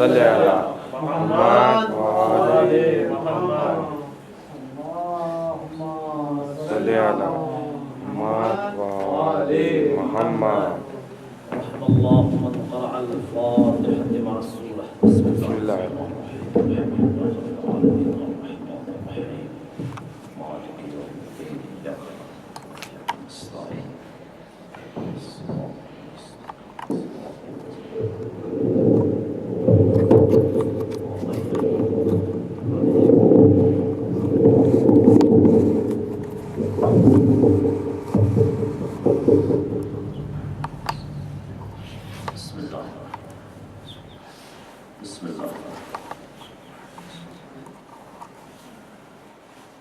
صل على محمد وآل محمد صل على محمد وآل محمد. الله من قرأ الفاتحة مع السورة. بسم الله الرحمن الرحيم. مالك يوم الدين. إياك نستعين.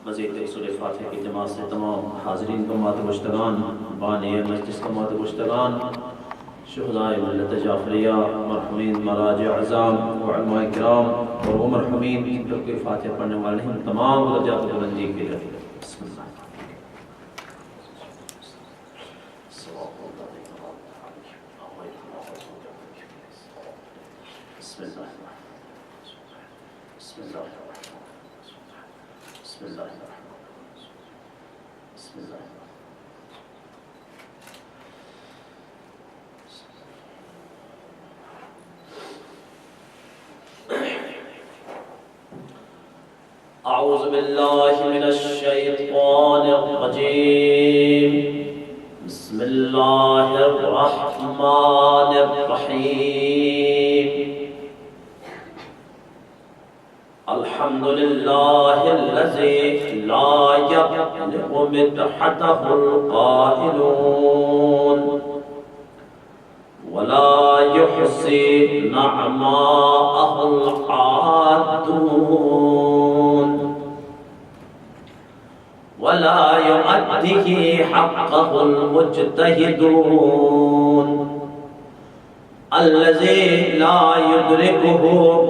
مزید سورہ فاتحہ کی جماعت سے تمام حاضرین کو مات گشتگان، بانی مجلس کو مات گشتگان، شہدائے ملت جعفریہ، مرحومین مراجع اعظام و علماء کرام اور وہ مرحومین جو کہ فاتحہ پڑھنے والے ہیں، تمام درجات بلندی کے لیے بسم اللہ. بسم اللہ بسم اللہ بسم اللہ بسم اللہ. اعوذ باللہ من الشیطان الرجیم. بسم اللہ الرحمن الرحیم. الحمد لله الذي لا يبلغ مدحته القائلون ولا يحصي نعماءه العادون ولا يؤديه حقه المجتهدون الذي لا يدركه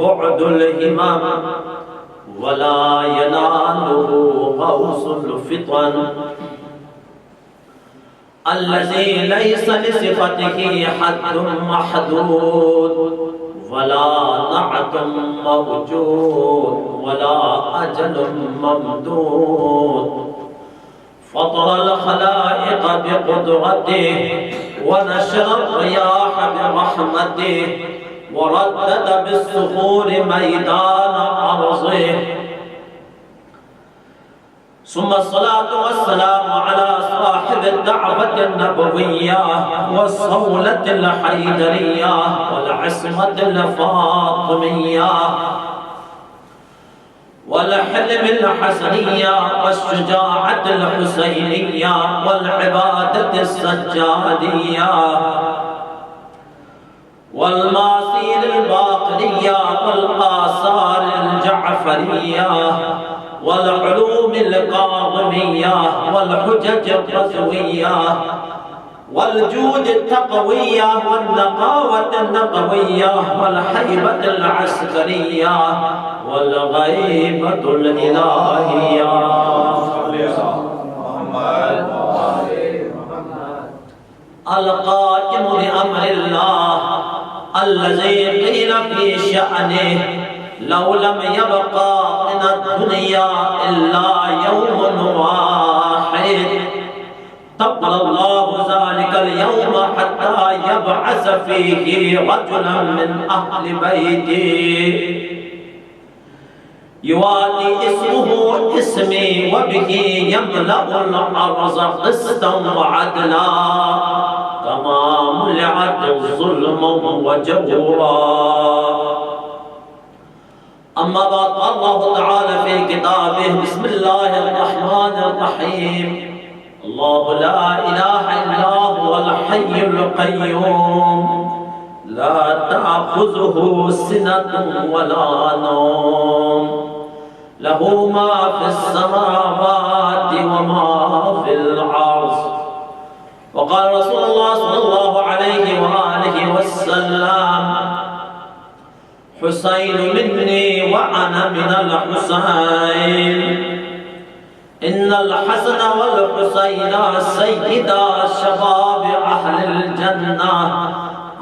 بعد الهمم ولا يناله غوص الفطن الذي ليس لصفته حد محدود ولا نعت موجود ولا أجل ممدود فطر الخلائق بقدرته ونشر الرياح برحمته وردد بالصخور ميدان أرضه ثم الصلاة والسلام على صاحب الدعوة النبوية والصولة الحيدرية والعصمة الفاطمية والحلم الحسنية والشجاعة الحسينية والعبادة السجادية والماثيل الباقرية والآثار الجعفرية والعلوم القاضمية والحجج الرزوية والجود التقوية والنقاوة النقوية والحيبة العسكرية والغيبة الإلهية. القائم بأمر الله الذي قيل في شأنه لو لم يبقى من الدنيا إلا يوم واحد طول الله ذلك اليوم حتى يبعث فيه رجلا من أهل بيته يوالي اسمه اسمي وبه يملأ الأرض قسطا وعدلا كما ملعت ظلما وجورا. أما بعد الله تعالى في كتابه بسم الله الرحمن الرحيم. الله لا إله إلا هو الحي القيوم لا تأخذه سنة ولا نوم له ما في السماوات وما في الأرض. وقال رسول الله صلى الله عليه وآله وسلم حسين مني وأنا من الحسين إن الحسن والحسين سيدا شباب أهل الجنة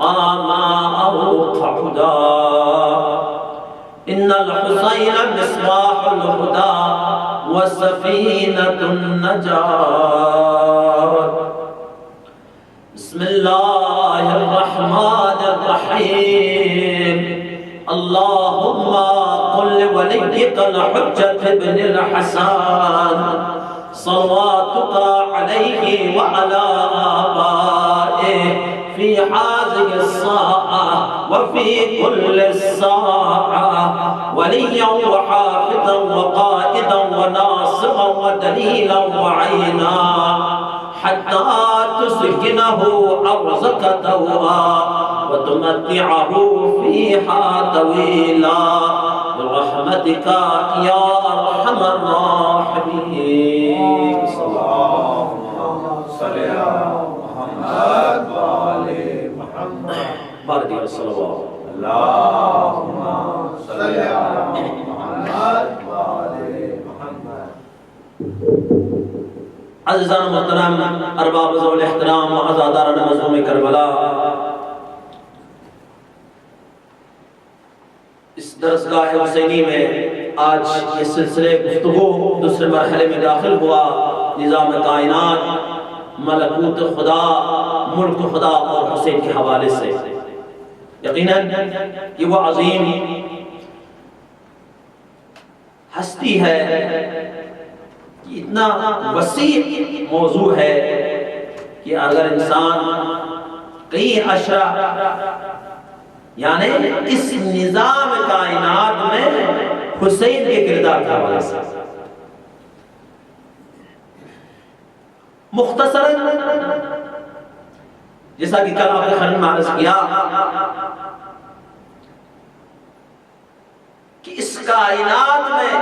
قاما أو قعدا ان الحسین مصباح الہدی وسفینۃ النجات. بسم اللہ الرحمن الرحیم. اللہم قل لولیک الحجۃ ابن الحسن صلواتک علیہ وعلی آبائہ فی هذه الساعة وفي كل الساعة وليا وحافظا وقائدا وناصرا ودليلا وعينا حتى تسكنه أرضك طوعا وتمتعه فيها طويلا برحمتك يا أرحم الراحمين. صل على محمد وآل محمد. بارك الله الصلوات. اللهم صل على محمد وآل محمد. عزیزان محترم، ارباب ذو الاحترام و عزاداران مظلوم کربلا، اس درسگاہ حسینی میں آج یہ سلسلے گفتگو دوسرے مرحلے میں داخل ہوا. نظام کائنات، ملکوت خدا، ملک خدا اور حسین کے حوالے سے. یقیناً یہ وہ عظیم ہستی ہے، اتنا وسیع موضوع ہے کہ اگر انسان کئی اشرا یعنی اس نظام کائنات میں حسین کے کردار کے حوالے سے مختصراً، جیسا کہ کل آپ نے خرم معرض کیا کہ اس کائنات میں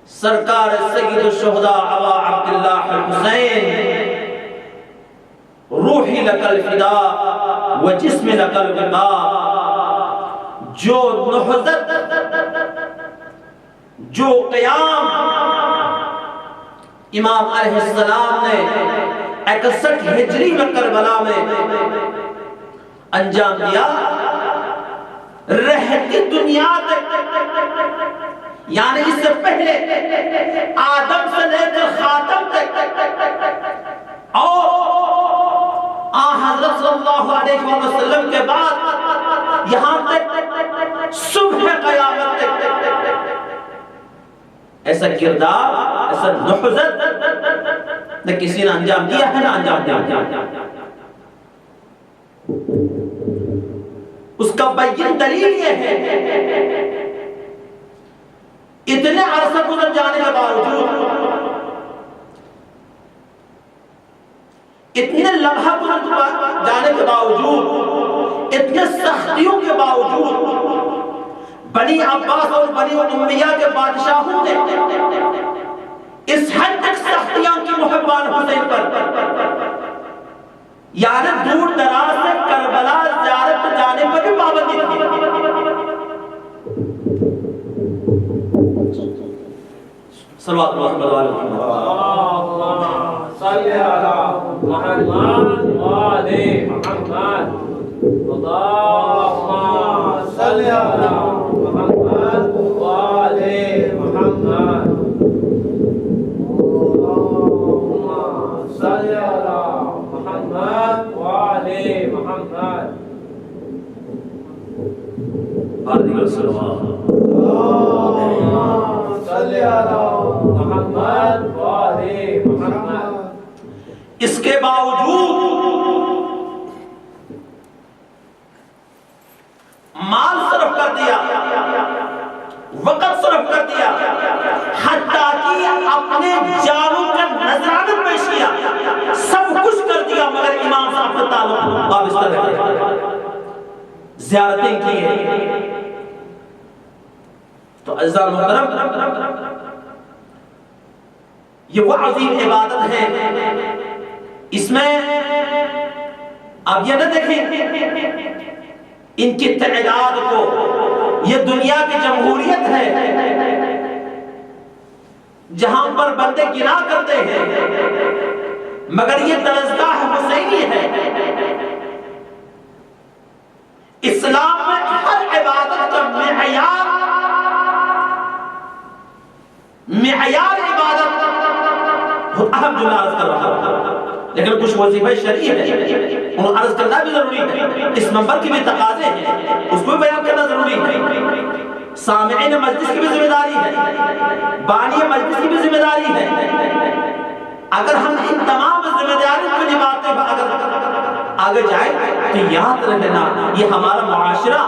سرکار سید الشہداء ابا عبداللہ الحسین روحی لک الفدا و جسم لک الوبا، جو نہضت، جو قیام امام علیہ السلام نے 61 ہجری میں کربلا میں انجام دیا، رہتی دنیا تک، یعنی اس سے پہلے آدم سے لے کر خاتم تک، اور حضرت صلی اللہ علیہ وسلم کے بعد یہاں تک صبح قیامت تک ایسا کردار، ایسا نہضت نہ کسی نے انجام دیا ہے نہ انجام دیا. اس کا بین دلیل یہ ہے، اتنے عرصہ گزر جانے کے باوجود، اتنے لمحہ گزر جانے کے باوجود، اتنے سختیوں کے باوجود، بنی عباس اور بنی امیہ کے بادشاہوں نے اس حد تک سختیاں کی محبان حسین پر، یعنی دور دراز سے کربلا زیارت جانے پر بھی پابندی تھی. صلوات اللہ علیہ وسلم. اللہم صلی علی محمد وآل محمد. اللہم صلی علی محمد وآل محمد. اللہم صلی علی محمد وآل محمد. علیہ السلام. اللہم صلی علی محمد وآل محمد. اس کے باوجود مال صرف کر دیا، وقت صرف کر دیا، حتیٰ کہ اپنے جانوں کا نذرانہ پیش کیا، سب کچھ کر دیا، مگر امام صاحب کا تعلق وابستہ رہے، زیارتیں کی ہیں. تو عزیزان محترم، یہ وہ عظیم عبادت ہے، اس میں آپ یہ نہ دیکھیں ان کی تعداد کو، یہ دنیا کی جمہوریت ہے جہاں پر بندے گنا کرتے ہیں، مگر یہ درسگاہ حسینی ہے. اسلام میں ہر عبادت کا معیار عبادت بہت اہم جملہ عرض کر رہا ہوں، لیکن کچھ وظیفہ شرعی ہے انہوں عرض کرنا بھی ضروری ہے، اس منبر کی بھی تقاضے ہیں، اس کو بھی بیان کرنا ضروری ہے، سامعین مجلس کی بھی ذمہ داری ہے، بانی مجلس کی بھی ذمہ داری ہے۔ اگر ہم ان تمام ذمہ داریوں کو نبھاتے ہوئے اگر آگے جائیں تو یاد رکھنا یہ ہمارا معاشرہ،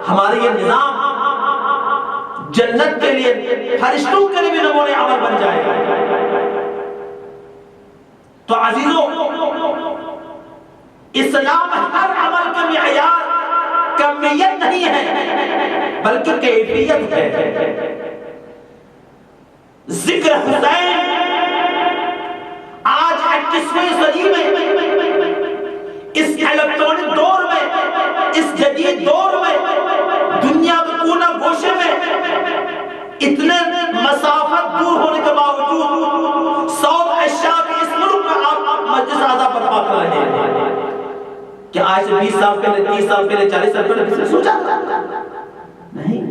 ہمارا یہ نظام جنت کے لیے، فرشتوں کے لیے بھی نمونے عمل بن جائے گا۔ تو عزیزو، اسلام ہر عمل کا معیار کمیت نہیں ہے بلکہ کیفیت ہے۔ ذکر حسین آج 21ویں صدی میں، اس الیکٹرانک دور میں، اس جدید دور میں، دنیا کے کونے گوشے میں اتنے مسافت دور ہونے کے باوجود 100 اشیاء کے اس ملک میں آپ مجلس اعضا برپا کر رہے ہیں کہ آج سے 20 سال پہلے، 30 سال پہلے، 40 سال پہلے کسی نے سوچا نہیں؟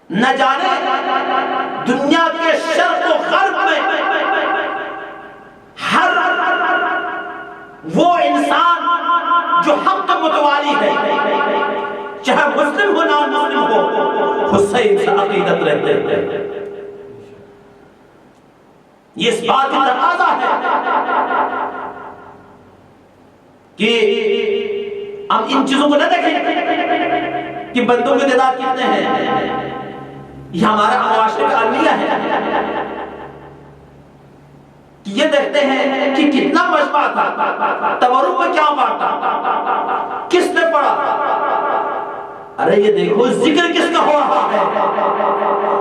نہ جانے دنیا کے شرق و غرب میں ہر وہ انسان جو حق متوالی ہے، چاہے مسلم ہو نان مسلم ہو، حسین سے عقیدت رہتے ہیں۔ یہ اس بات کی تقاضا ہے کہ ہم ان چیزوں کو نہ دیکھیں کہ بندوں کے تعداد کتنے ہیں، یہ ہمارا معاشرے کا المیہ ہے، یہ دیکھتے ہیں کہ کتنا مجمع تھا، تورق میں کیا بانٹا، کس نے پڑھا۔ ارے یہ دیکھو ذکر کس کا ہو رہا ہے،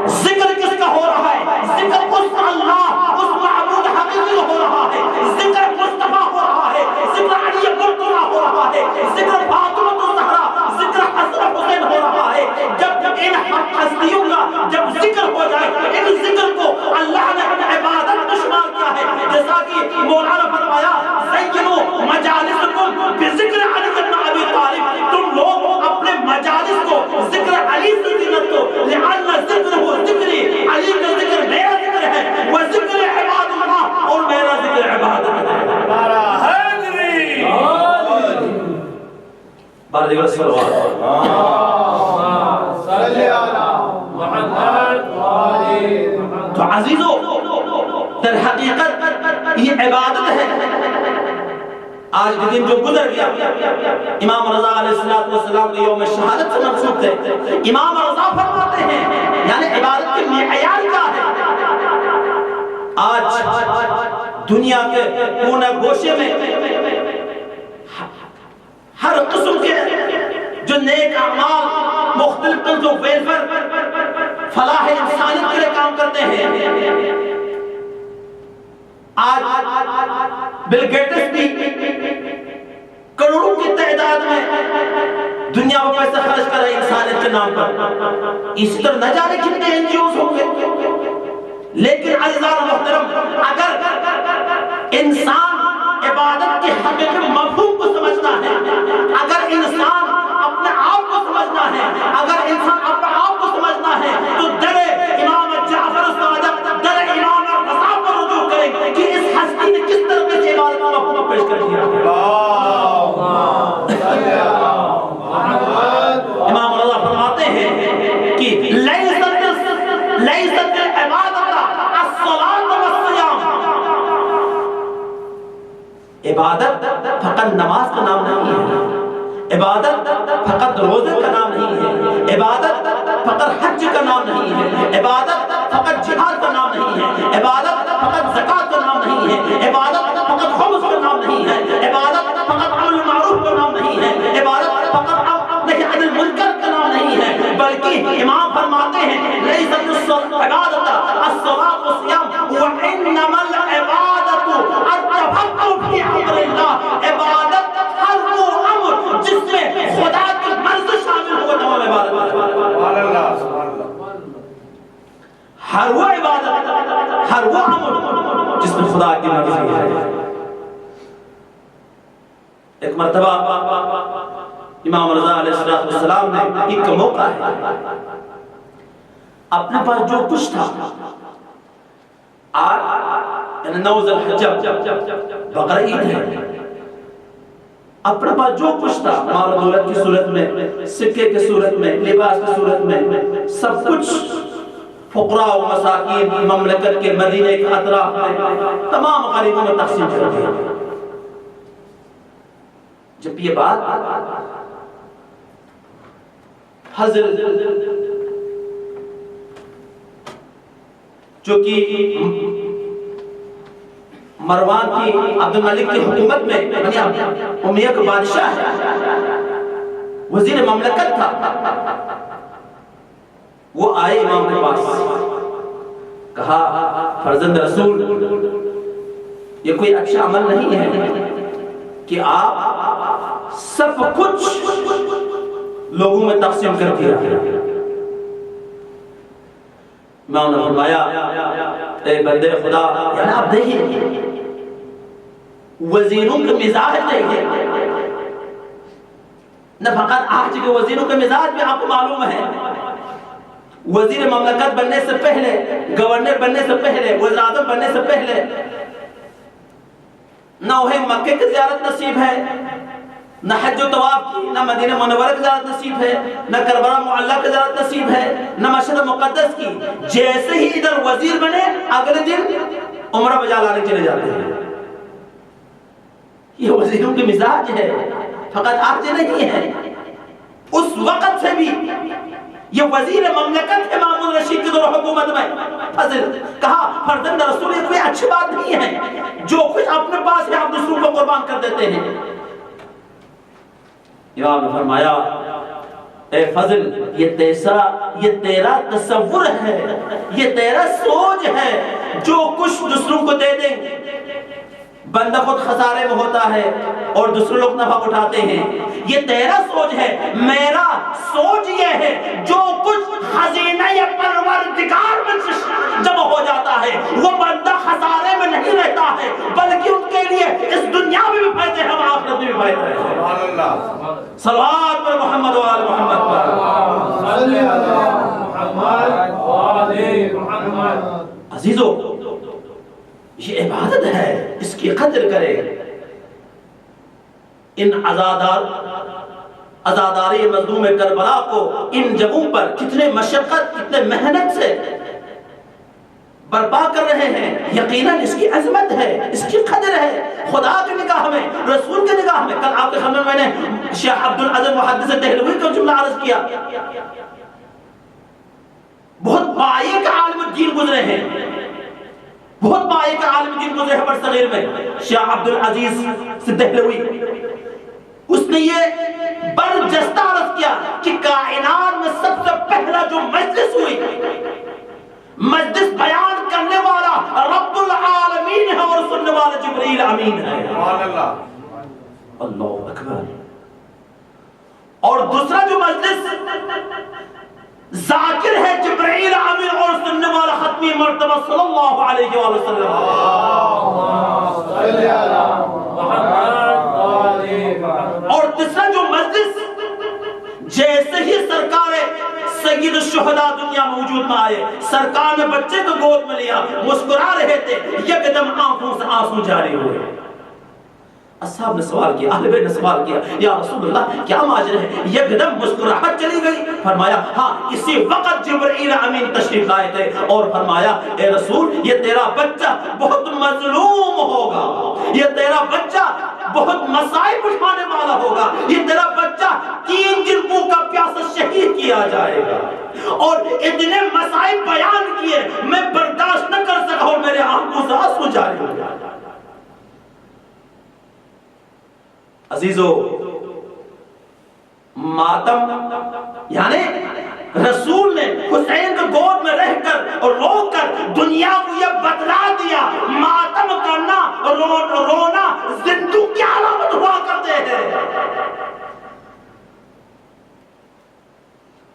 ذکر کس کا ہو رہا ہے، ذکر اس اللہ، اس معبود حقیقی ہو رہا ہے، ذکر مصطفیٰ ہو رہا ہے، ذکر علی مرتضیٰ ہو رہا ہے، ذکر فاطمہ الزہرا، ذکر حسن حسین ہو رہا ہے۔ جب ان ہستیوں کا جب ذکر ہو جائے، ان ذکر کو اللہ نے عبادت میں شمار کیا ہے، جیسا کہ مولانا فرمایا زینوا مجالسکم بذکر علی بن ابی طالب، تم لوگ اپنے مجالس کو ذکر علی سے زینت دو، لعل ذکرہ ذکری، علی کا ذکر میرا ذکر ہے، وہ ذکر عباد اللہ اور میرا ذکر عبادت ہے۔ بارے صلوات تو عزیزو، در حقیقت یہ عبادت ہے۔ آج کے دن جو گزر گیا، امام رضا علیہ السلام کے یوم شہادت سے منسوب تھے، امام رضا فرماتے ہیں یعنی عبادت کے معیار کیا ہے۔ آج دنیا کے کونے گوشے میں ہر قسم کے جو نیک اعمال، مختلف جو ویلفیئر، فلاح انسانیت کے لیے کام کرتے ہیں، آج بل گیٹس بھی کروڑوں کی تعداد میں دنیا میں پیسے خرچ کر رہے انسانیت کے نام پر، اسی طرح نہ جانے کتنے این جی اوز ہوں گے۔ لیکن عزیزان محترم، اگر انسان عبادت کے حقیقی مفہوم کو سمجھنا ہے، اگر انسان اپنے آپ کو سمجھنا ہے، اگر انسان اپنے آپ کو سمجھنا ہے، تو در امام جعفر الصادق، در امام رضا پر رجوع کریں کہ اس ہستی نے کس طرح سے عبادت کا مفہوم پیش کر دیا۔ امام رضا فرماتے ہیں کہ لیست العبادۃ الصلاۃ والصیام، عبادت فقط نماز کا نام نہیں ہے، عبادت فقط روزے کا نام نہیں ہے، عبادت فقط حج کا نام نہیں ہے، عبادت فقط جہاد کا نام نہیں ہے، عبادت فقط زکوٰۃ کا نام نہیں ہے، عبادت فقط خمس کا نام نہیں ہے، عبادت فقط امر معروف کا نام نہیں ہے، عبادت فقط نہی عن المنکر کا نام نہیں ہے، بلکہ امام فرماتے ہیں لیست العبادۃ الصلاۃ والصیام وانما العبادۃ التفقہ فی امر اللہ، عبادت ہر وہ امر جس میں خدا کی مرضی شامل ہو تمام عبادت ہے۔ ہر وہ عبادت، ہر وہ امر جس میں خدا کی مرضی ہے۔ ایک مرتبہ امام رضا علیہ السلام نے ایک موقع ہے، اپنے پاس جو کچھ تھا، آج یعنی 9 ذی الحجہ بقرہ عید ہے، اپنے پاس جو کچھ تھا مال و دولت کی صورت میں، سکے کی صورت میں، لباس کی صورت میں، سب کچھ فقراء و مساکین مملکت کے مدینے کے اطراف میں تمام غریبوں میں تقسیم کر دیا۔ جب یہ بات حضرت جو کہ مروان کی عبد الملک کی حکومت میں یعنی امیہ کا بادشاہ ہے، وزیر مملکت تھا، وہ آئے امام کے پاس، کہا فرزند رسول یہ کوئی اچھا عمل نہیں ہے کہ آپ سب کچھ لوگوں میں تقسیم کر دیا۔ امام نے فرمایا اے بندے خدا، یعنی آپ دیکھیں وزیروں کے مزاج دیکھیں، نہ فقط آج کے وزیروں کے مزاج بھی آپ کو معلوم ہے، وزیر مملکت بننے سے پہلے، گورنر بننے سے پہلے، وزیر اعظم بننے سے پہلے نہ انہیں مکے کی زیارت نصیب ہے، نہ حج و طواف کی، نہ مدینہ منورہ کی زیارت نصیب ہے، نہ کربلا معلی کی زیارت نصیب ہے، نہ مشہد مقدس کی۔ جیسے ہی ادھر وزیر بنے اگلے دن عمرہ بجا لانے چلے جاتے ہیں۔ یہ وزیروں کے مزاج ہے، فقط آج نہیں ہے، اس وقت سے بھی یہ وزیر مملکت ہے مامون رشید کی دور حکومت میں۔ فضل کہا فرزند رسول یہ کوئی اچھی بات نہیں ہے، جو کچھ اپنے پاس ہے آپ دوسروں کو قربان کر دیتے ہیں۔ امام نے فرمایا اے فضل یہ تیرا تصور ہے، یہ تیرا سوچ ہے، جو کچھ دوسروں کو دے دیں بندہ خود خسارے میں ہوتا ہے اور دوسرے لوگ نفع اٹھاتے ہیں، یہ تیرا سوچ ہے۔ میرا سوچ یہ ہے جو کچھ خزینہ پروردگار میں جمع ہو جاتا ہے وہ بندہ خسارے میں نہیں رہتا ہے، بلکہ ان کے لیے اس دنیا میں بھی فائدے ہیں، آخرت میں بھی فائدے ہیں۔ سبحان اللہ، صلوات پر محمد و آل محمد پر صلی اللہ محمد و آل محمد۔ عزیزو یہ عبادت ہے، اس کی قدر کرے۔ ان عزاداری مظلوم کربلا کو ان جگہوں پر کتنے مشقت کتنے محنت سے برپا کر رہے ہیں، یقیناً اس کی عظمت ہے، اس کی قدر ہے خدا کی نگاہ میں، رسول کی نگاہ میں۔ کل آپ کے سامنے میں نے شیخ عبد العزیز محدث دہلوی کا جملہ عرض کیا، بہت باعث عالم دین گزرے ہیں، بہت باعث عالم دین گزرے ہیں برصغیر میں، شیخ عبد العزیز دہلوی۔ اس نے یہ برجستہ عرض کیا کہ کائنات میں سب سے پہلا جو مجلس ہوئی، مجلس بیان کرنے والا رب العالمین ہے اور سننے والا جبرائیل امین ہے۔ اللہ اکبر۔ اور دوسرا جو مجلس ذاکر ہے جبرائیل امین اور سننے والا ختمی مرتبہ صلی اللہ علیہ وآلہ وسلم۔ اور تیسرا جو مجلس جیسے ہی سرکار سید الشہداء دنیا میں وجود میں آئے، سرکار نے بچے کو گود میں لیا، مسکرا رہے تھے، یکدم آنکھوں سے آنسو جاری ہوئے۔ اصحاب نے سوال کیا، اہل بیت نے سوال کیا، یا رسول اللہ کیا ماجرا ہے؟ یکدم مسکراہٹ چلی گئی۔ فرمایا ہاں اسی وقت جبرائیل امین تشریف لائے تھے اور فرمایا اے رسول یہ تیرا بچہ بہت مظلوم ہوگا، یہ تیرا بچہ بہت مصائب اٹھانے والا ہوگا، یہ تیرا بچہ 3 دن بھوکا پیاسا شہید کیا جائے گا۔ اور اتنے مصائب بیان کیے میں برداشت نہ کر سکا اور میرے آنکھوں سے آنسو جاری ہو گیا۔ عزیزو ماتم یعنی رسول نے حسین کے گود میں رہ کر اور رو کر دنیا کو یہ بتلا دیا، ماتم کرنا رونا زندوں کی علامت ہوا کرتے ہیں۔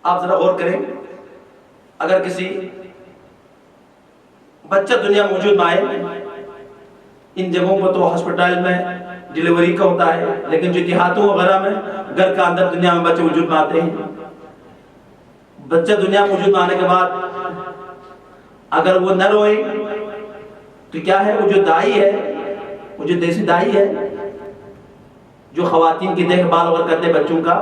آپ ذرا غور کریں، اگر کسی بچہ دنیا موجود میں آئے، ان جگہوں پر تو ہسپتال میں ڈیلیوری کا ہوتا ہے، لیکن جو دیہاتوں وغیرہ میں گھر کا اندر دنیا میں بچے وجود میں آتے ہیں، بچہ دنیا موجود میں آنے کے بعد اگر وہ نہ روئے تو کیا ہے، وہ جو دائی ہے، وہ جو دیسی دائی ہے جو خواتین کی دیکھ بھال وغیرہ کرتے بچوں کا،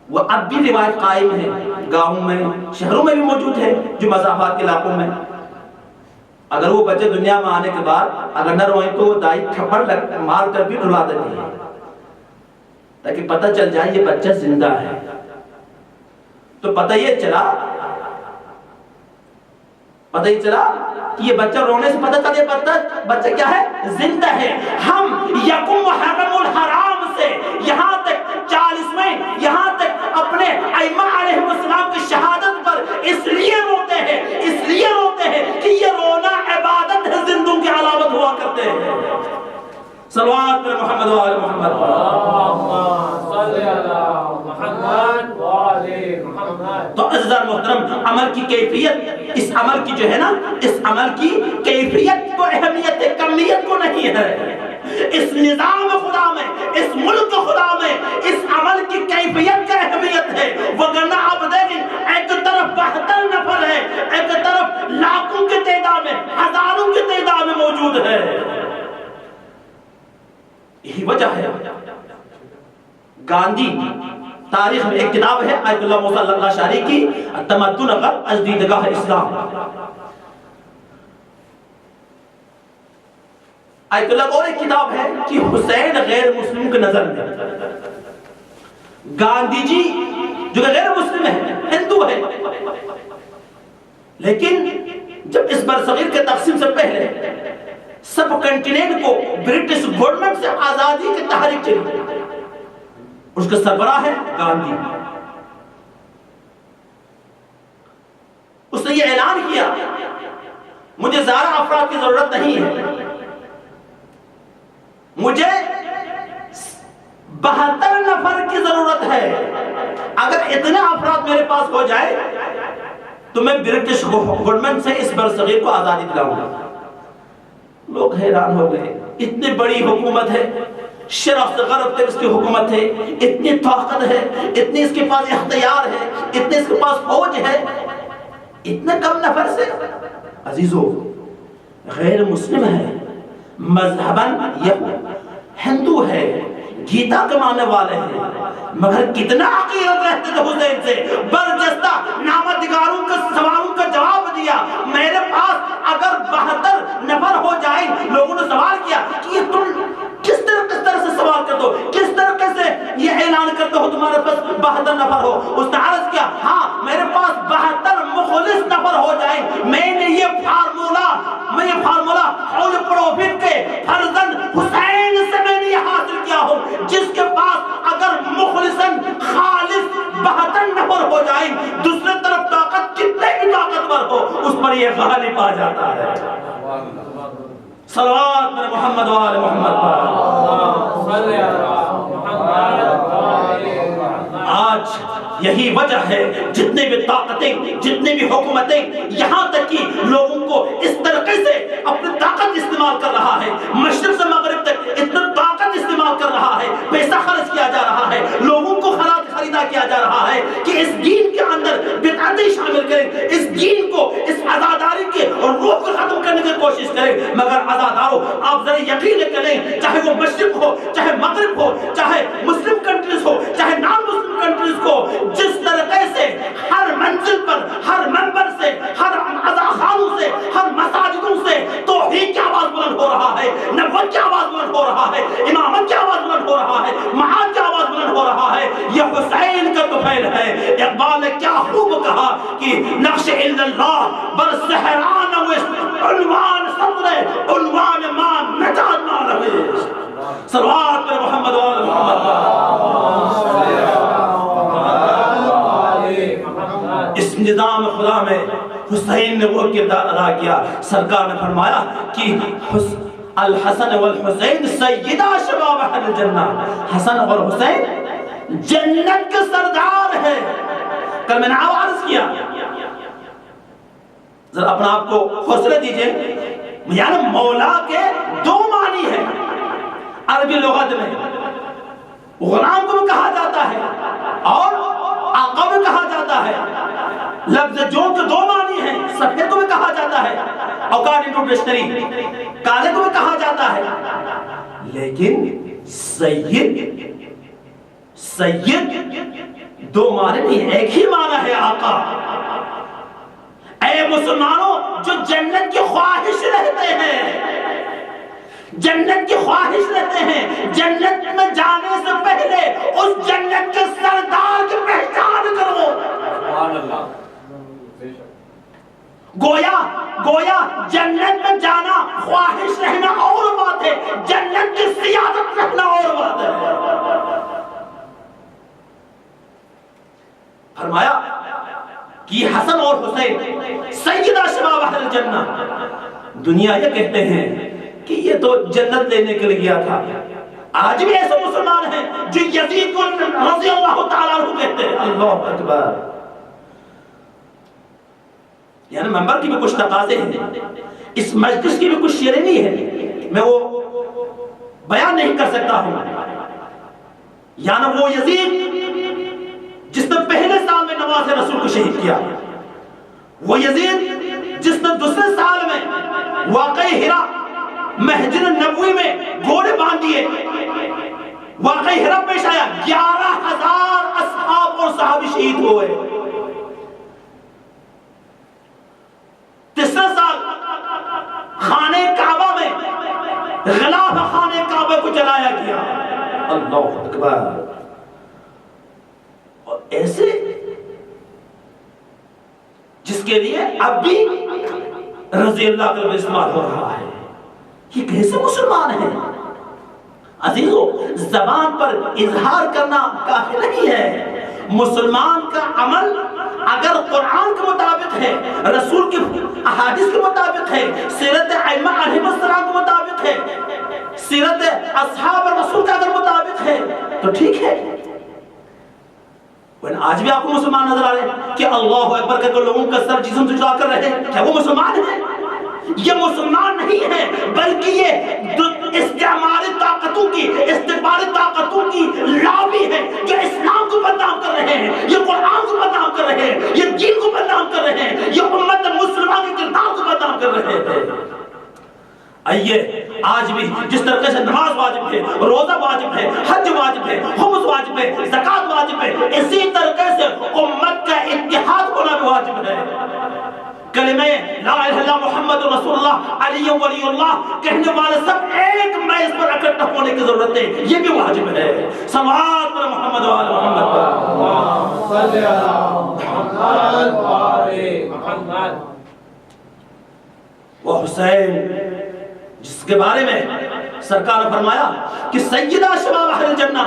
وہ اب بھی روایت قائم ہے، گاؤں میں شہروں میں بھی موجود ہے، جو مضافات کے علاقوں میں، اگر وہ بچے دنیا میں آنے کے بعد اگر نہ روئیں تو وہ دائی تھپڑ مار کر بھی رلا دیتی ہے تاکہ پتہ چل جائے یہ بچہ زندہ ہے۔ تو پتہ یہ چلا کہ یہ بچہ رونے سے پتہ چلے بچہ کیا ہے، زندہ ہے۔ ہم یکم محرم الحرام سے یہاں تک 40ویں، یہاں تک اپنے ائمہ علیہ السلام کی شہادت پر اس لیے روتے ہیں کہ یہ رونا عبادت ہے، زندوں کی علامت ہوا کرتے ہیں۔ صلوات پر محمد و آل محمد، اللہم صلی علی محمد و آل محمد۔ تو عزیزان محترم، عمل کی کیفیت، اس عمل کی جو ہے نا، اس عمل کی کیفیت کو اہمیت کمیت کو نہیں ہے، اس نظام خدا میں، اس ملک خدا میں اس عمل کی کیفیت کا اہمیت ہے۔ وگرنہ آپ دیکھیں ایک طرف 72 نفر ہے، ایک طرف لاکھوں کی تعداد میں، ہزاروں کی تعداد میں موجود ہے۔ یہی وجہ ہے گاندھی تاریخ میں ایک کتاب ہے آیت اللہ موسیٰ اللہ شاری کی، تمدن غرب از دیدگاہ اسلام۔ آیت اللہ اور ایک کتاب ہے کہ حسین غیر مسلم کی نظر میں، گاندھی جی جو کہ غیر مسلم ہے، ہندو ہے، لیکن جب اس برصغیر کے تقسیم سے پہلے سب کنٹیننٹ کو برٹش گورنمنٹ سے آزادی کی تحریک چلی، اس کا سربراہ ہے گاندھی۔ اس نے یہ اعلان کیا مجھے زیادہ افراد کی ضرورت نہیں ہے، مجھے 72 نفر کی ضرورت ہے، اگر اتنے افراد میرے پاس ہو جائے تو میں برٹش گورنمنٹ سے اس برصغیر کو آزادی دلاؤں گا۔ لوگ حیران ہو گئے، اتنی بڑی حکومت ہے، شرق سے غرب تک اس کی حکومت ہے، اتنی طاقت ہے، اتنی اس کے پاس اختیار ہے، اتنے اس کے پاس فوج ہے، اتنے کم نفر سے۔ عزیزو، غیر مسلم ہے، مذہباً ہندو ہے، گیتا کے ماننے والے ہیں، مگر کتنا عقیدت رہتے تھے حسین سے، برجستہ نامدگاروں کے سوالوں کا جواب دیا۔ میرے پاس اگر 72 نفر ہو جائیں، لوگوں نے سوال کیا کہ یہ تم کس طرح سے سوال کرتے ہو، کس طرح سے یہ اعلان کرتے ہو تمہارے پاس 72 نفر ہو؟ اس نے عرض کیا، ہاں میرے پاس 72 مخلص نفر ہو جائیں، میں نے یہ فارمولا حول پروفٹ کے فرزند حسین سے میں نے یہ حاصل کیا ہو، جس کے پاس اگر مخلصاً خالص 72 نفر ہو جائیں، دوسرے طرف طاقت کتنے بھی طاقتور ہو اس پر یہ غالب آ جاتا ہے۔ صلوات پر محمد و آل محمد پر۔ آج یہی وجہ ہے جتنے بھی طاقتیں، جتنے بھی حکومتیں، یہاں تک کہ لوگوں کو اس طریقے سے اپنی طاقت استعمال کر رہا ہے، مشرق سے مغرب تک اتنا طاقت استعمال کر رہا ہے، پیسہ خرچ کیا جا رہا ہے، لوگوں کو خریدا کیا جا رہا ہے کہ اس دین کے اندر بدعتیں شامل کریں، اس دین کو، اس عزاداری کے اور روح کو ختم کرنے کی کوشش کریں۔ مگر عزاداروں، آپ ذرا یقین کریں، چاہے وہ مشرق ہو، چاہے مغرب ہو، چاہے مسلم کنٹریز ہو، چاہے نان مسلم کنٹریز کو، جس طریقے سے ہر منزل پر، ہر منبر سے، ہر عزاخانوں سے، ہر مساجدوں سے توحید کی آواز بلند ہو رہا ہے، نبوت کی آواز بلند ہو رہا ہے، امامت کی آواز بلند ہو رہا ہے، معاد کی آواز بلند ہو رہا ہے، یہ حسین کا طفیل ہے۔ اقبال نے کیا خوب کہا کہ نقش الا اللہ بر سہران وشت، عنوان صدر عنوان ماں نجات ماں روش۔ صلوات پر محمد و آل محمد۔ اس نظام خدا میں حسین نے وہ کردار ادا کیا۔ سرکار نے فرمایا کہ الحسن والحسین سیدہ شباب اہل الجنہ، حسن اور حسین جنت کے سردار ہے۔ کل میں نے عرض کیا، ذرا اپنا آپ کو حوصلہ دیجئے، یعنی مولا کے 2 معنی ہیں عربی لغت میں، غلام کو بھی کہا جاتا ہے اور آقا بھی کہا جاتا ہے۔ لفظ جو کے 2 معنی ہیں، سفید کو بھی کہا جاتا جاتا ہے اکارڈنگ ٹو ڈکشنری کالے کو بھی کہا جاتا ہے، لیکن سید دو معنی نہیں، ایک ہی معنی ہے آقا۔ اے مسلمانوں جو جنت کی خواہش رہتے ہیں، جنت کی خواہش رہتے ہیں، جنت میں جانے سے پہلے اس جنت کے سردار کی پہچان کرو۔ سبحان اللہ۔ گویا جنت میں جانا خواہش رہنا اور بات ہے، جنت کی سیادت رہنا اور بات ہے۔ فرمایا کہ حسن اور حسین سیدہ شباب اہل الجنہ، دنیا یہ کہتے ہیں کہ یہ تو جنت لینے کے لیے گیا تھا، آج بھی ایسے مسلمان ہیں جو یزید رضی اللہ تعالیٰ عنہ کہتے ہیں۔ اللہ اکبر۔ یعنی ممبر کی بھی کچھ تقاضے ہیں، اس مجلس کی بھی کچھ شیرینی ہے، میں وہ بیان نہیں کر سکتا ہوں۔ یعنی وہ یزید جس نے پہلے سال میں نماز رسول کو شہید کیا، وہ یزید جس نے دوسرے سال میں واقعہ ہرا محجر النبوی میں گھوڑے باندھ دیے، واقعہ ہرا پیش آیا، 11,000 اصحاب اور صحابی شہید ہوئے۔ تیسرا سال خانہ کعبہ میں غلاف خانہ کعبہ کو جلایا گیا۔ اللہ اکبر۔ اور ایسے جس کے لیے اب بھی رضی اللہ کا استعمال ہو رہا ہے، یہ کیسے مسلمان ہیں؟ عزیزو، زبان پر اظہار کرنا کافی نہیں ہے، مسلمان کا عمل اگر قرآن کے مطابق ہے، رسول کی احادیث کے مطابق ہے، سیرت ائمہ علیہ السلام کے مطابق ہے، سیرت اصحاب رسول کا اگر مطابق ہے تو ٹھیک ہے۔ آج بھی آپ کو مسلمان نظر آ رہے ہیں کہ اللہ اکبر کر کے لوگوں کا سر جسم سے جدا کر رہے ہیں، کیا وہ مسلمان ہیں؟ یہ مسلمان نہیں ہے، بلکہ یہ استعماری طاقتوں کی لابی ہے جو اسلام کو بدنام کر رہے ہیں، یہ قرآن کو بدنام کر رہے ہیں، یہ دین کو بدنام کر رہے ہیں، یہ امت مسلمان کے کردار کو بدنام کر رہے ہیں۔ آئیے آج بھی جس طرح سے نماز واجب ہے، روزہ واجب ہے، حج واجب ہے، خمس واجب ہے، زکوٰۃ واجب ہے، اسی طرح سے امت کا اتحاد ہونا بھی واجب ہے۔ کلمہ لا الہ الا اللہ محمد رسول اللہ علی ولی اللہ کہنے والے سب ایک میز پر اکٹھا ہونے کی ضرورت ہے، یہ بھی واجب ہے۔ صلوات پر محمد و آل محمد، اللہم صلی علی محمد و آل محمد۔ وہ حسین جس کے بارے میں سرکار نے فرمایا کہ سیدہ شباب اہل الجنہ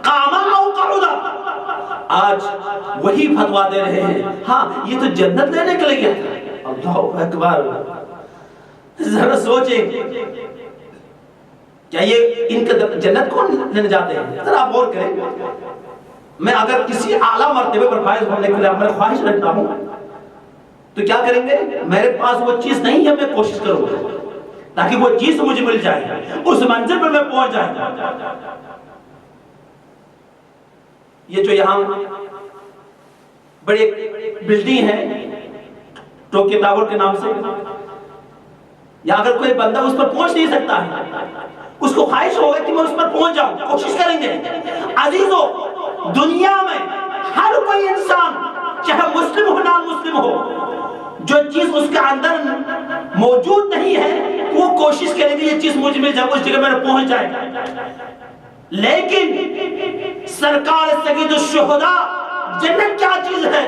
قاما او قعودا، آج وہی فتوا دے رہے ہیں، ہاں یہ تو جنت لینے کے لیے گیا تھا۔ اللہ اکبر۔ ذرا سوچیں کیا یہ ان کا جنت کون لینے جاتے ہیں؟ ذرا آپ غور کریں۔ میں اگر کسی اعلیٰ مرتبے پر فائز ہونے کے لیے میں خواہش رکھتا ہوں تو کیا کریں گے؟ میرے پاس وہ چیز نہیں ہے، میں کوشش کروں گا تاکہ وہ چیز مجھے مل جائے، اس منزل پر میں پہنچ جائے۔ یہ جو یہاں بڑی بلڈنگ ہے ٹوکیو ٹاور کے نام سے، یا اگر کوئی بندہ اس پر پہنچ نہیں سکتا ہے، اس کو خواہش ہوگا کہ میں اس پر پہنچ جاؤں، کوشش کریں گے۔ عزیزو، دنیا میں ہر کوئی انسان چاہے مسلم ہو نان مسلم ہو، جو چیز اس کے اندر موجود نہیں ہے وہ کوشش کرے گی یہ چیز مجھ میں جب اس جگہ میں پہنچ جائے۔ لیکن سرکار سید الشہداء جنت کیا چیز ہے؟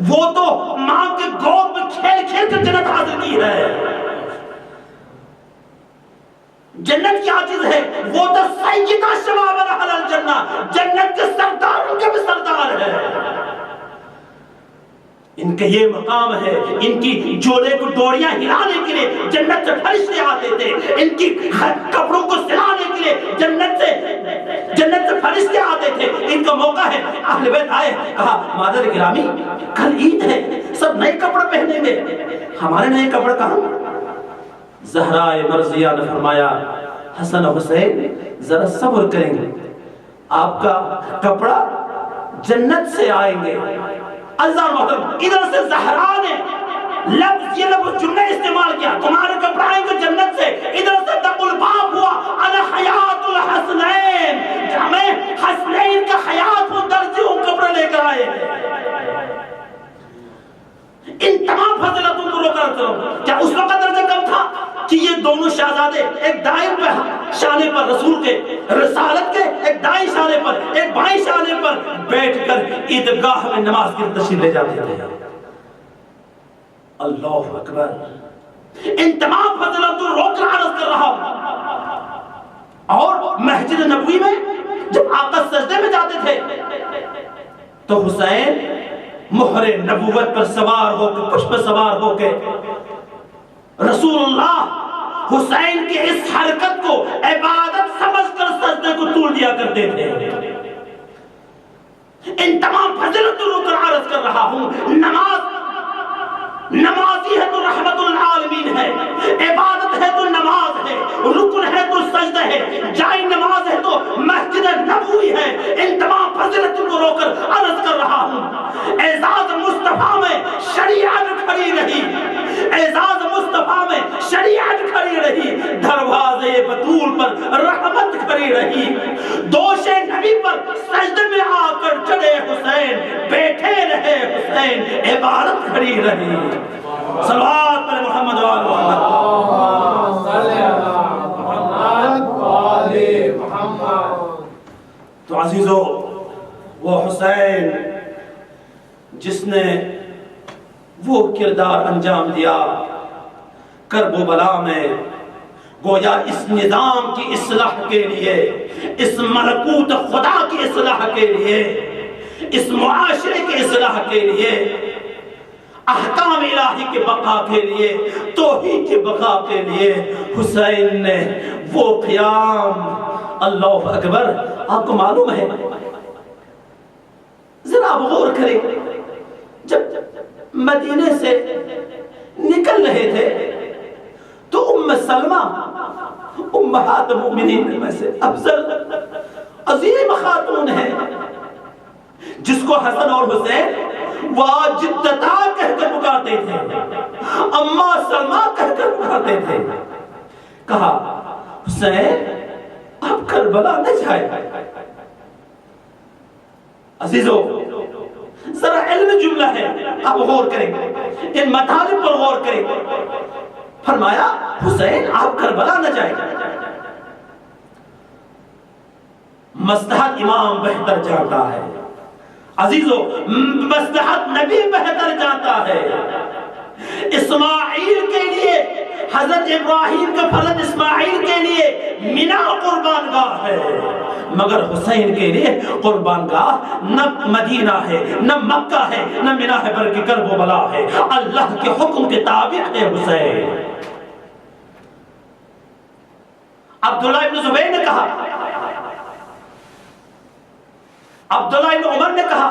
وہ تو ماں کے گود میں کھیل کھیل کر جنت حاصل کی ہے۔ جنت کیا چیز ہے؟ وہ تو سیدہ شباب اہل الجنہ، جنت کے سرداروں کے بھی سردار ہے۔ ان کا یہ مقام ہے، ان کی جولے کو ڈوریاں ہلانے کے لیے جنت سے فرشتے آتے تھے، ان کی کپڑوں کو سلانے کے لیے جنت سے فرشتے آتے تھے۔ ان کا موقع ہے، اہل بیت آئے، کہا مادر گرامی کل عید ہے، سب نئے کپڑے پہنیں گے، ہمارے نئے کپڑے کہاں؟ زہرا مرضیہ نے فرمایا حسن و حسین ذرا صبر کریں گے، آپ کا کپڑا جنت سے آئیں گے۔ عزیزان محترم، ادھر سے زہرا نے لفظ یہ لفظ جملے استعمال کیا، تمہارے کپڑے آئیں گے جنت سے، ادھر سے دق الباب ہوا انا حیات الحسنین، ہمیں حسنین کا حیات وہ درجے ہوں کپڑے لے کر آئے. ان تمام فضیلتوں کو روکا کرو. کیا اس وقت درجہ کم تھا کہ یہ دونوں شہزادے ایک دائیں پہ شانے پر رسول کے رسالت کے، ایک دائیں شانے پر ایک بائیں شانے پر بیٹھ کر عیدگاہ میں نماز کی تشریف لے جاتے تھے؟ اللہ اکبر. ان تمام فضیلتوں روک کر عرض کر رہا ہوں. اور مسجد نبوی میں جب آقا سجدے میں جاتے تھے تو حسین مہر نبوت پر سوار ہو کے، پشت پر سوار ہو کے رسول اللہ حسین کی اس حرکت کو عبادت سمجھ کر سجدے کو طول دیا کرتے تھے. ان تمام فضیلتوں کو عرض کر رہا ہوں. نمازی ہے تو رحمت العالمین ہے، عبادت ہے تو نماز ہے، رکن ہے تو سجدہ ہے، جائے نماز ہے تو مسجد نبوی ہے. ان تمام فضیلتوں کو رو کر عرض کر رہا ہوں. اعزاز مصطفیٰ میں شریعت کھڑی رہی، اعزاز مصطفیٰ میں شریعت کھڑی رہی، دروازے بطول پر رحمت کھڑی رہی. دوش نبی پر سجدے میں آ کر چڑھے حسین، بیٹھے رہے حسین، عبادت کھڑی رہی. صلوات پر محمد و آل محمد. تو عزیزو، وہ حسین جس نے وہ کردار انجام دیا کرب و بلا میں، گویا اس نظام کی اصلاح کے لیے، اس ملکوت خدا کی اصلاح کے لیے، اس معاشرے کی اصلاح کے لیے، احکام الہی کے بقا کے لیے، توحید کے بقا کے لیے حسین نے وہ قیام. اللہ اکبر. آپ کو معلوم ہے، ذرا آپ غور کریں، جب مدینے سے نکل رہے تھے تو ام سلمہ امہات المؤمنین میں سے افضل عظیم خاتون ہے، جس کو حسن اور حسین واجدتا کہہ کر پکارتے تھے، اما سلمہ کہہ کر پکارتے تھے. کہا حسین آپ کربلا نہ جائے. عزیزو، ذرا علم جملہ ہے، آپ غور کریں، ان مطالب پر غور کریں. فرمایا حسین آپ کربلا نہ جائیں. مصلحت امام بہتر جانتا ہے. عزیزو، مصلحت نبی بہتر جانتا ہے. اسماعیل کے لیے، حضرت ابراہیم کے فرزند اسماعیل کے لیے مینا قربان گاہ ہے، مگر حسین کے لیے قربان گاہ نہ مدینہ ہے، نہ مکہ ہے، نہ مینا ہے، بلکہ کرب و بلا ہے. اللہ کے حکم کے تابع ہے حسین. عبداللہ ابن زبیر نے کہا، عبداللہ ابن عمر نے کہا،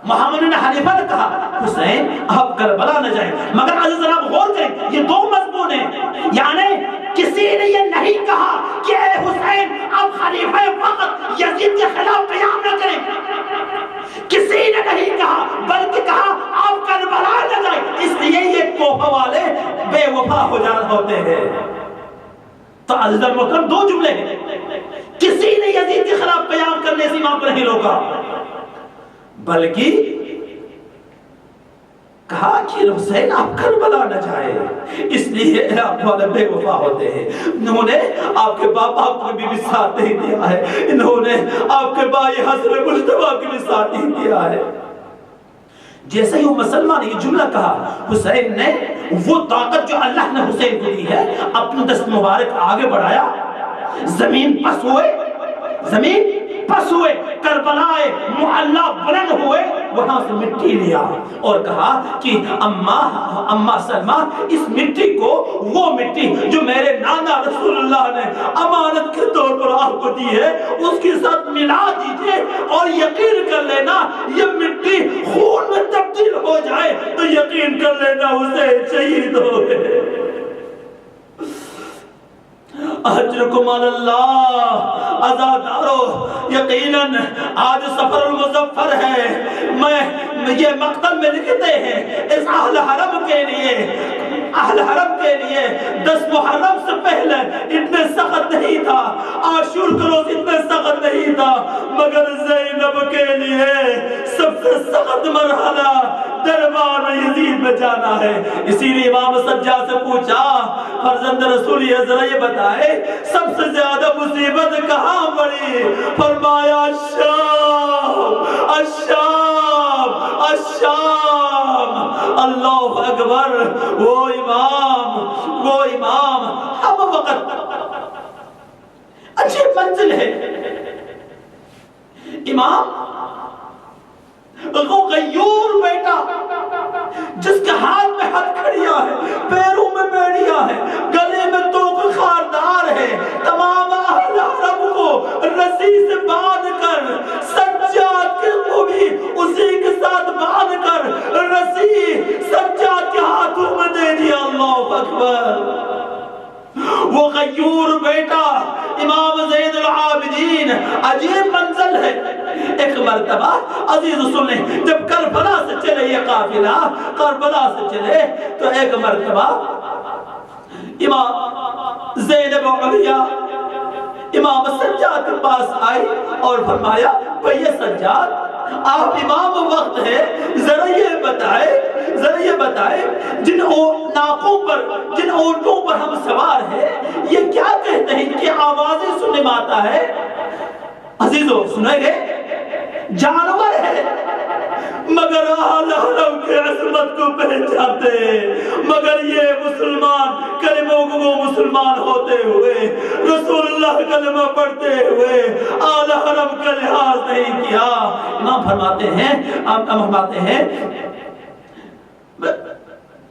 محمد بن حنیفہ نے کہا حسین آپ کربلا نہ جائیں. مگر عزیز جناب غور کریں، یہ دو مضمون ہیں. یعنی کسی نے یہ نہیں کہا کہ اے حسین اب خلیفہ وقت یزید کے خلاف قیام نہ کریں، کسی نے نہیں کہا، بلکہ کہا آپ کربلا نہ جائیں. اس لیے یہ کوفہ والے بے وفا ہو ہوتے ہیں. تو عزیز المحترم دو جملے ہیں. کسی نے یزید کے خلاف قیام کرنے سے امام کو نہیں روکا، بلکہ کہا کہ حسین آپ کربلا نہ جائے. اس لیے آپ والے بے وفا ہوتے ہیں. انہوں نے آپ کے باپ کو بھی ساتھ نہیں دیا ہے، انہوں نے آپ کے بھائی حسن مجتبیٰ کو بھی ساتھ نہیں دیا ہے. جیسے ہی مسلمان نے یہ جملہ کہا، حسین نے وہ طاقت جو اللہ نے حسین کو دی ہے اپنے دست مبارک آگے بڑھایا. زمین پس ہوئے، زمین پس ہوئے، کربلائے معلی بلند ہوئے، وہاں سے مٹی لیا اور کہا کہ اما سلمہ اس مٹی کو، وہ مٹی جو میرے نانا رسول اللہ نے امانت کے طور پر آپ کو دی ہے، اس کے ساتھ ملا دیجئے اور یقین کر لینا یہ مٹی خون میں تبدیل ہو جائے تو یقین کر لینا اسے شہید ہو گئے. اجرکم علی اللہ، عزادارو یقیناً آج سفر المظفر ہے، میں یہ مقتل میں لکھتے ہیں اس اہل حرم کے لیے، اہل حرم کے لیے 10 محرم سے پہلے اتنے سخت نہیں تھا، عاشور کا روز اتنے سخت نہیں تھا، مگر زینب کے لیے سب سے سخت مرحلہ دربار یزید میں جانا ہے۔ اسی لیے امام سجاد سے پوچھا فرزند رسول یہ ذرا یہ بتائے سب سے زیادہ مصیبت کہاں پڑی؟ فرمایا الشام الشام الشام۔ اللہ اکبر، وہ امام ہم وقت اچھی منزل ہے، امام وہ غیور بیٹا جس کے ہاتھ میں ہتھکڑیاں ہے، پیروں میں بیڑیاں ہے، گلے میں توق خاردار ہے، تمام اہل حرم کو رسی سے باندھ کر سجاد کو بھی اسی کے ساتھ باندھ کر رسی سجاد کے ہاتھوں میں دے دیا۔ اللہ اکبر، وہ غیور بیٹا امام زین العابدین، عجیب منزل ہے۔ ایک مرتبہ عزیز سنیں، جب کربلا سے چلے یہ قافلہ، کربلا سے چلے تو ایک مرتبہ امام زینب علیہ امام سجاد کے پاس آئی اور فرمایا بھئی سجاد آپ امام وقت ہے، ذرا یہ بتائے جن ناقوں پر جن اونٹوں پر ہم سوار ہیں یہ کیا کہتے ہیں کہ آوازیں سننے میں آتا ہے؟ عزیزو سنیں گے، جانور ہے مگر اہل حرم کی عظمت کو پہچانتے ہیں، مگر یہ مسلمان کلموں کو وہ مسلمان ہوتے ہوئے رسول اللہ کلمہ پڑھتے ہوئے اہل حرم کا لحاظ نہیں کیا۔ امام فرماتے ہیں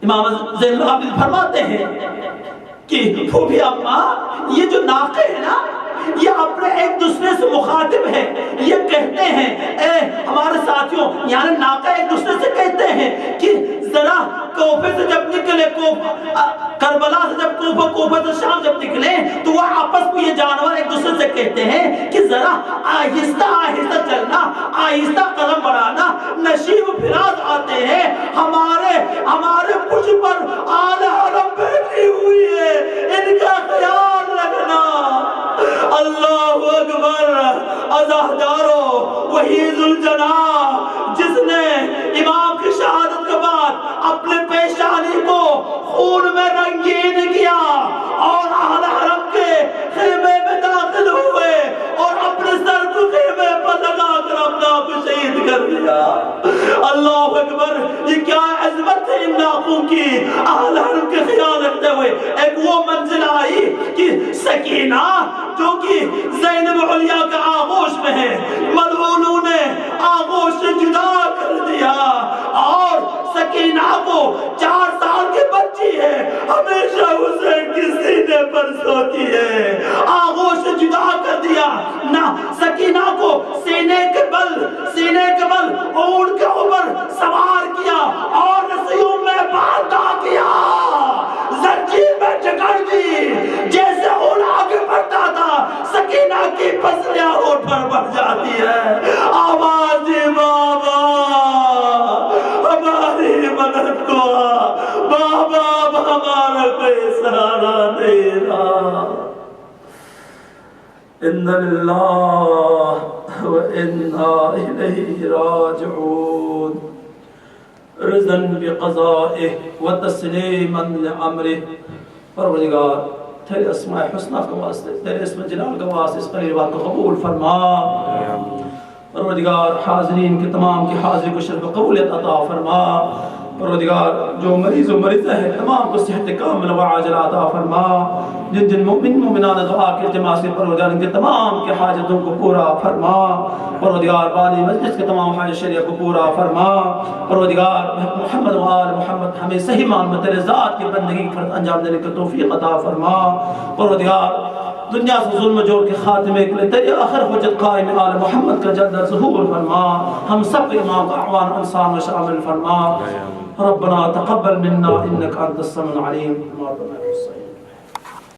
امام زین العابدین فرماتے ہیں کہ پھوپھی اماں یہ جو ناقے ہیں نا یہ اپنے ایک دوسرے سے مخاطب ہیں، یہ کہتے ہیں اے ہمارے ساتھیوں، یعنی ناقہ ایک دوسرے سے کہتے ہیں کہ ذرا کوفے سے جب نکلے کربلا سے جب کوفہ سے شام جب نکلے تو وہ آپس میں یہ جانور ایک دوسرے سے کہتے ہیں کہ ذرا آہستہ آہستہ چلنا، آہستہ قدم بڑھانا، نشیب فراز آتے ہیں، ہمارے پشت پر آل حرم بیٹھی ہوئی ہے، ان کا خیال رکھنا۔ اللہ اکبر، عزادارو وہی ذوالجناح جس نے امام کی شہادت کے بعد اپنے پیشانی کو خون میں رنگین کیا اور اہل حرم کے خیمے میں داخل ہوئے اور اپنے سر کو خیمے پر لگا کر اپنا آپ شہید کر دیا۔ اللہ اکبر، یہ کیا عظمت ہے ان ناقوں کی، اہل حرم کے خیال رکھتے ہوئے۔ ایک وہ منزل آئی کہ سکینہ جو کہ زینب علیہ کا آغوش میں ہے، ملعونوں نے آغوش سے جدا کر دیا اور سکینہ کو 4 سال کی بچی ہے، ہمیشہ حسین کی سینے پر سوتی ہے، آغوش سے جدا کر دیا نہ، سکینہ کو سینے کے بل اونٹ کے اوپر سوار کیا اور رسیوں میں باندھا کیا، زنجیر میں جکڑ دی، جیسے اونٹ آگے بڑھتا تھا سکینہ کی پسلیاں ہونٹ پر بڑھ جاتی ہے، آواز دی بابا ہماری مدد کو، بابا ہمارا کوئی سہارا نہیں رہا۔ ان اللہ و انا الیہ راجعون، رضا بقضائہ و تسلیما لامرہ۔ پروردگار تیرے اسماء حسنہ کے واسطے، تیرے اسم جلال کے واسطے اس قلیل بات کو قبول فرما۔ پروردگار حاضرین کے تمام کی حاضری کو شرف قبولیت عطا فرما۔ پروردگار جو مریض و مریضہ ہے تمام کو صحت کامل و عاجل عطا فرما۔ جن مومنان دعا کے جماعت سے پروردگار ان کے تمام کے حاجتوں کو پورا فرما۔ پروردگار بانی مجلس کے تمام حاجت شریعہ کو پورا فرما۔ پروردگار محمد و آل محمد ہمیں صحیح مان میں تیرے ذات کی بندگی فرض انجام دینے کی توفیق عطا فرما۔ پروردگار دنیا سے ظلم جوڑ کے خاتمے کے لیے تیری آخر حجت قائم آل محمد کا جلد ظہور فرما۔ ہم سب کے امام کا اعوان انصار میں شامل فرما۔ ربنا تقبل منا انك انت السميع العليم۔